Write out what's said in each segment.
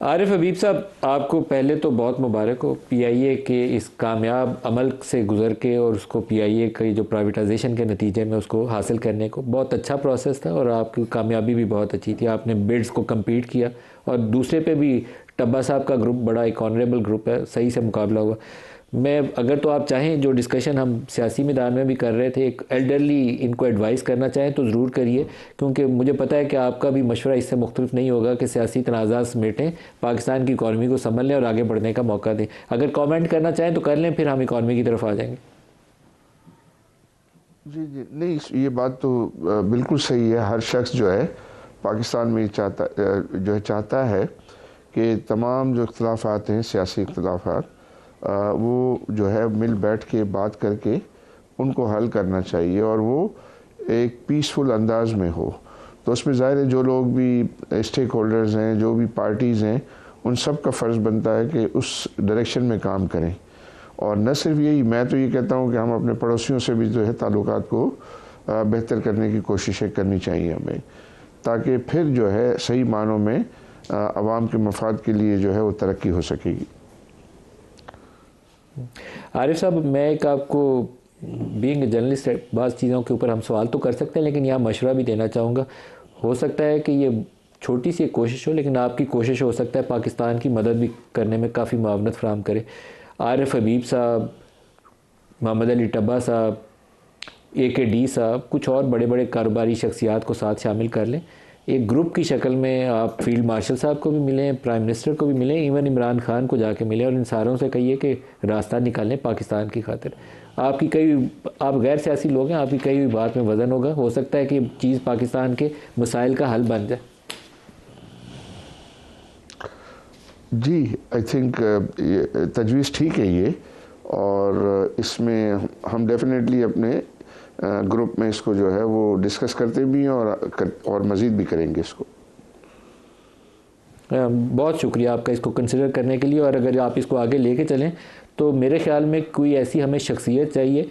आरिफ हबीब साहब, आपको पहले तो बहुत मुबारक हो पीआईए के इस कामयाब अमल से गुजर के और उसको पीआईए की जो प्राइवेटाइजेशन के नतीजे में उसको हासिल करने को। बहुत अच्छा प्रोसेस था और आपकी कामयाबी भी बहुत अच्छी थी। आपने बिड्स को compete किया और दूसरे पे भी टब्बा साहब का ग्रुप बड़ा एक ऑनरेबल ग्रुप है, सही से मुकाबला हुआ। मैं अगर तो आप चाहें जो डिस्कशन हम सियासी मैदान में भी कर रहे थे, एक एल्डरली इनको एडवाइस करना चाहें तो ज़रूर करिए, क्योंकि मुझे पता है कि आपका भी मशवरा इससे मुख्तलिफ नहीं होगा कि सियासी तनाज़ा समेटें, पाकिस्तान की इकॉनमी को समझ लें और आगे बढ़ने का मौका दें। अगर कमेंट करना चाहें तो कर लें, फिर हम इकॉनमी की तरफ आ जाएंगे। जी जी नहीं, ये बात तो बिल्कुल सही है। हर शख्स जो है पाकिस्तान में चाहता है कि तमाम जो इख्तलाफात हैं, सियासी इख्तलाफात, वो जो है मिल बैठ के बात करके उनको हल करना चाहिए और वो एक पीसफुल अंदाज में हो। तो उसमें ज़ाहिर है जो लोग भी स्टेक होल्डर्स हैं, जो भी पार्टीज़ हैं, उन सब का फ़र्ज़ बनता है कि उस डायरेक्शन में काम करें। और न सिर्फ यही, मैं तो ये कहता हूँ कि हम अपने पड़ोसियों से भी जो है ताल्लुकात को बेहतर करने की कोशिशें करनी चाहिए हमें, ताकि फिर जो है सही मानों में आवाम के मफाद के लिए जो है वो तरक्की हो सकेगी। आरिफ साहब, मैं एक आपको बीइंग जर्नलिस्ट बाज़ चीज़ों के ऊपर हम सवाल तो कर सकते हैं, लेकिन यहाँ मशवरा भी देना चाहूँगा। हो सकता है कि ये छोटी सी एक कोशिश हो, लेकिन आपकी कोशिश हो सकता है पाकिस्तान की मदद भी करने में काफ़ी मुआवनत फराहम करे। आरिफ हबीब साहब, मोहम्मद अली टब्बा साहब, AKD साहब, कुछ और बड़े बड़े कारोबारी शख्सियात को साथ शामिल कर लें। एक ग्रुप की शक्ल में आप फील्ड मार्शल साहब को भी मिलें, प्राइम मिनिस्टर को भी मिलें, इवन इमरान खान को जाके मिलें और इन सारों से कहिए कि रास्ता निकालें पाकिस्तान की खातिर। आपकी कई, आप गैर सियासी लोग हैं, आपकी कई हुई बात में वज़न होगा, हो सकता है कि चीज़ पाकिस्तान के मसाइल का हल बन जाए। जी, आई थिंक तजवीज़ ठीक है ये, और इसमें हम डेफिनेटली अपने ग्रुप में इसको जो है वो डिस्कस करते भी हैं और मज़ीद भी करेंगे इसको। बहुत शुक्रिया आपका इसको कंसिडर करने के लिए। और अगर आप इसको आगे लेके चलें तो मेरे ख़्याल में कोई ऐसी हमें शख्सियत चाहिए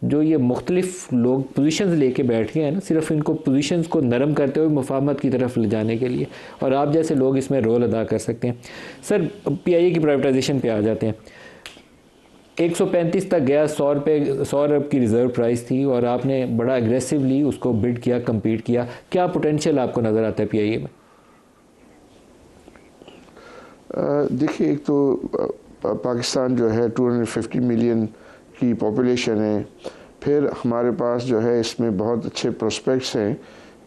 जो ये मुख्तलिफ लोग पोजीशंस लेके बैठ गए हैं ना, सिर्फ इनको पोजीशंस को नरम करते हुए मुफाहमत की तरफ ले जाने के लिए, और आप जैसे लोग इसमें रोल अदा कर सकते हैं। सर, पीआईए की प्राइवेटाइजेशन पे आ जाते हैं। 135 तक गया, 100 अरब की रिज़र्व प्राइस थी और आपने बड़ा एग्रेसिवली उसको बिड किया, कम्पीट किया। क्या पोटेंशियल आपको नज़र आता है पीआईए में? देखिए, एक तो पाकिस्तान जो है 250 मिलियन की पॉपुलेशन है। फिर हमारे पास जो है इसमें बहुत अच्छे प्रोस्पेक्ट्स हैं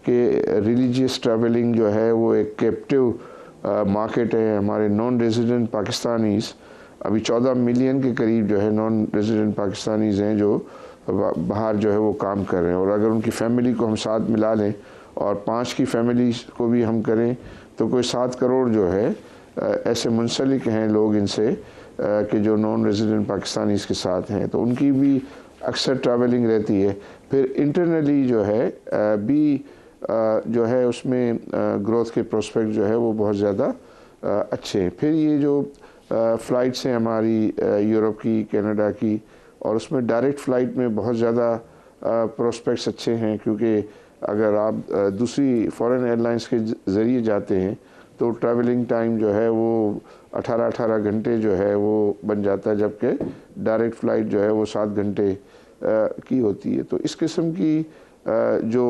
कि रिलीजियस ट्रैवलिंग जो है वो एक कैप्टिव मार्केट है। हमारे नॉन रेजिडेंट पाकिस्तानीज़ अभी 14 मिलियन के करीब जो है नॉन रेजिडेंट पाकिस्तानीज़ हैं जो बाहर जो है वो काम कर रहे हैं। और अगर उनकी फैमिली को हम साथ मिला लें और 5 की फैमिली को भी हम करें तो कोई 7 करोड़ जो है ऐसे मुंसलिक हैं लोग इनसे कि जो नॉन रेजिडेंट पाकिस्तानीज़ के साथ हैं, तो उनकी भी अक्सर ट्रैवलिंग रहती है। फिर इंटरनली जो है भी जो है उसमें ग्रोथ के प्रोस्पेक्ट जो है वो बहुत ज़्यादा अच्छे हैं। फिर ये जो फ़्लाइट्स हैं हमारी यूरोप की, कनाडा की, और उसमें डायरेक्ट फ़्लाइट में बहुत ज़्यादा प्रोस्पेक्ट्स अच्छे हैं, क्योंकि अगर आप दूसरी फॉरेन एयरलाइंस के ज़रिए जाते हैं तो ट्रैवलिंग टाइम जो है वो 18-18 घंटे जो है वो बन जाता है, जबकि डायरेक्ट फ़्लाइट जो है वो 7 घंटे की होती है। तो इस किस्म की जो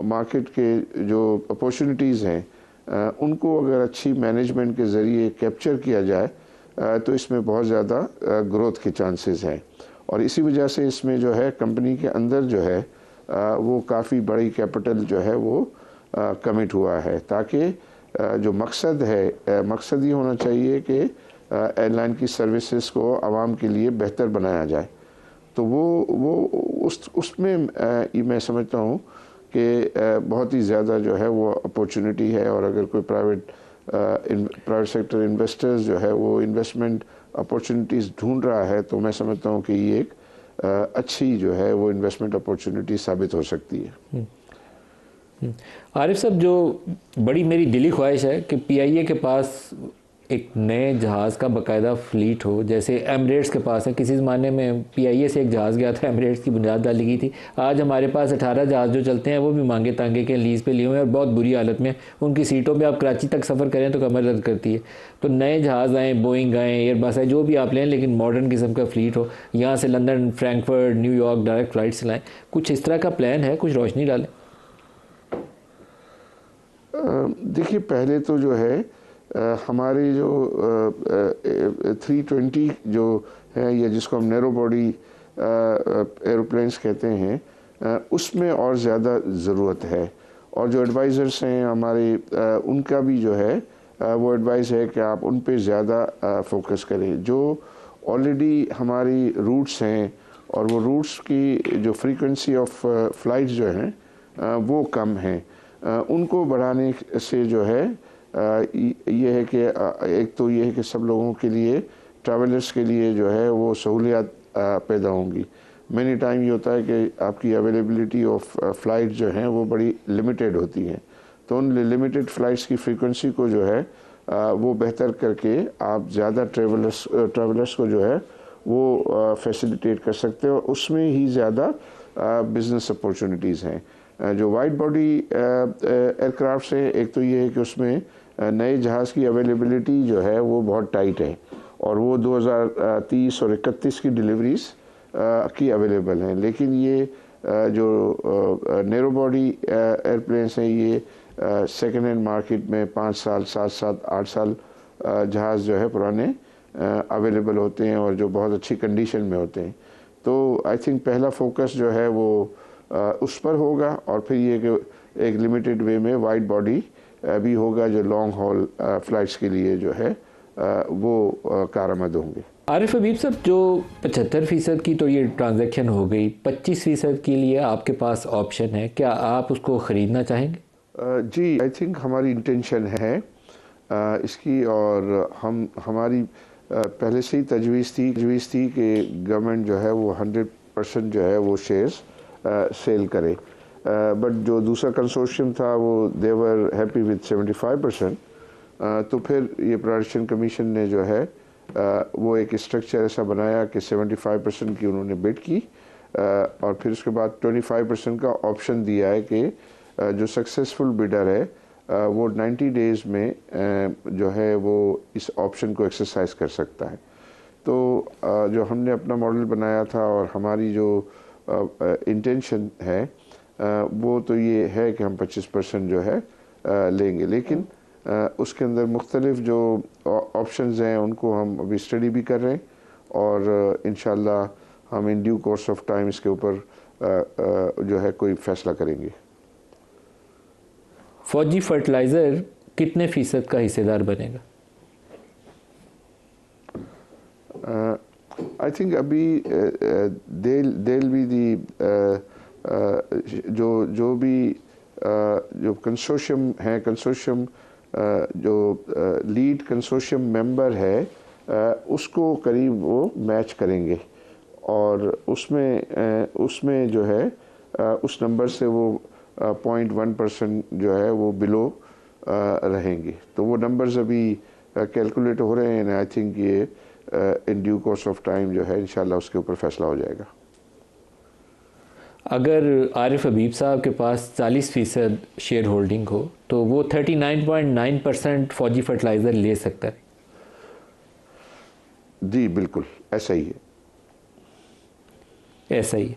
मार्केट के जो अपॉर्चुनिटीज़ हैं उनको अगर अच्छी मैनेजमेंट के ज़रिए कैप्चर किया जाए तो इसमें बहुत ज़्यादा ग्रोथ के चांसेस हैं। और इसी वजह से इसमें जो है कंपनी के अंदर जो है वो काफ़ी बड़ी कैपिटल जो है वो कमिट हुआ है, ताकि जो मकसद है, मकसद ये होना चाहिए कि एयरलाइन की सर्विसेज को आवाम के लिए बेहतर बनाया जाए। तो वो उसमें मैं समझता हूँ कि बहुत ही ज़्यादा जो है वो अपॉर्चुनिटी है। और अगर कोई प्राइवेट सेक्टर इन्वेस्टर्स जो है वो इन्वेस्टमेंट अपॉर्चुनिटीज़ ढूंढ रहा है, तो मैं समझता हूँ कि ये एक अच्छी जो है वो इन्वेस्टमेंट अपॉर्चुनिटी साबित हो सकती है। आरिफ साहब, जो बड़ी मेरी दिली ख्वाहिश है कि पीआईए के पास एक नए जहाज़ का बाकायदा फ्लीट हो, जैसे एमिरेट्स के पास है। किसी ज़माने में PIA से एक जहाज़ गया था, एमिरेट्स की बुनियाद डाली गई थी। आज हमारे पास 18 जहाज़ जो चलते हैं वो भी मांगे तांगे के लीज़ पे लिए हुए हैं और बहुत बुरी हालत में। उनकी सीटों पे आप कराची तक सफ़र करें तो कमर दर्द करती है। तो नए जहाज़ आएँ, बोइंग आएँ, एयरबस आए, जो भी आप लें, लेकिन मॉडर्न किस्म का फ्लीट हो। यहाँ से London, Frankfurt, New York direct flight से लाएँ। कुछ इस तरह का प्लान है? कुछ रोशनी डालें। देखिए, पहले तो जो है हमारे जो 320 जो है, या जिसको हम नैरो बॉडी एरोप्लेन्स कहते हैं, उसमें और ज़्यादा ज़रूरत है। और जो एडवाइज़र्स हैं हमारे, उनका भी जो है वो एडवाइस है कि आप उन पे ज़्यादा फोकस करें। जो ऑलरेडी हमारी रूट्स हैं और वो रूट्स की जो फ्रीक्वेंसी ऑफ फ़्लाइट्स जो हैं वो कम हैं, उनको बढ़ाने से जो है ये है कि एक तो ये है कि सब लोगों के लिए, ट्रैवलर्स के लिए जो है वो सहूलियत पैदा होंगी। मैनी टाइम ये होता है कि आपकी अवेलेबिलिटी ऑफ फ़्लाइट जो हैं वो बड़ी लिमिटेड होती हैं, तो उन लिमिटेड फ़्लाइट्स की फ्रीक्वेंसी को जो है वो बेहतर करके आप ज़्यादा ट्रैवलर्स को जो है वो फैसिलिटेट कर सकते हो। उसमें ही ज़्यादा बिज़नेस अपॉर्चुनिटीज़ हैं। जो वाइड बॉडी एयरक्राफ्ट है, एक तो ये है कि उसमें नए जहाज़ की अवेलेबिलिटी जो है वो बहुत टाइट है और वो 2030 और 31 की डिलीवरीज की अवेलेबल हैं। लेकिन ये जो नैरो बॉडी एयरप्लेन्स हैं, ये सेकेंड हैंड मार्केट में 5 साल, 7 साल, 8 साल जहाज़ जो है पुराने अवेलेबल होते हैं और जो बहुत अच्छी कंडीशन में होते हैं। तो आई थिंक पहला फोकस जो है वो उस पर होगा, और फिर ये कि एक लिमिटेड वे में वाइड बॉडी भी होगा जो लॉन्ग हॉल फ़्लाइट्स के लिए जो है वो कारआमद होंगे। आरिफ हबीब साहब, जो 75% की तो ये ट्रांजैक्शन हो गई, 25% के लिए आपके पास ऑप्शन है, क्या आप उसको ख़रीदना चाहेंगे? जी, आई थिंक हमारी इंटेंशन है इसकी, और हमारी पहले से ही तजवीज़ थी कि गवर्नमेंट जो है वो 100% जो है वो शेयर्स सेल करे। बट जो दूसरा कंसोर्शियम था वो देवर हैप्पी विद 75%। तो फिर ये प्राइवेटाइजेशन कमीशन ने जो है वो एक स्ट्रक्चर ऐसा बनाया कि 75% की उन्होंने बिड की, और फिर उसके बाद 25% का ऑप्शन दिया है कि जो सक्सेसफुल बिडर है वो 90 डेज़ में जो है वो इस ऑप्शन को एक्सरसाइज कर सकता है। तो जो हमने अपना मॉडल बनाया था और हमारी जो इंटेंशन है वो तो ये है कि हम 25% जो है लेंगे, लेकिन उसके अंदर मुख्तलिफ जो ऑप्शंस हैं उनको हम अभी स्टडी भी कर रहे हैं, और इंशाल्लाह हम in due course of time इसके ऊपर जो है कोई फ़ैसला करेंगे। फौजी फर्टिलाइज़र कितने फ़ीसद का हिस्सेदार बनेगा? आई थिंक अभी देल भी दी जो भी जो कंसोर्शियम है, कंसोर्शियम जो लीड कंसोर्शियम मेंबर है उसको करीब वो मैच करेंगे, और उसमें जो है उस नंबर से वो 0.1% जो है वो बिलो रहेंगे। तो वो नंबर्स अभी कैलकुलेट हो रहे हैं। आई थिंक ये in due course of time जो है इंशाल्लाह उसके ऊपर फैसला हो जाएगा। अगर आरिफ हबीब साहब के पास 40% शेयर होल्डिंग हो तो वो 39.9% फौजी फर्टिलाइज़र ले सकता है? जी बिल्कुल, ऐसा ही है। ऐसा ही है।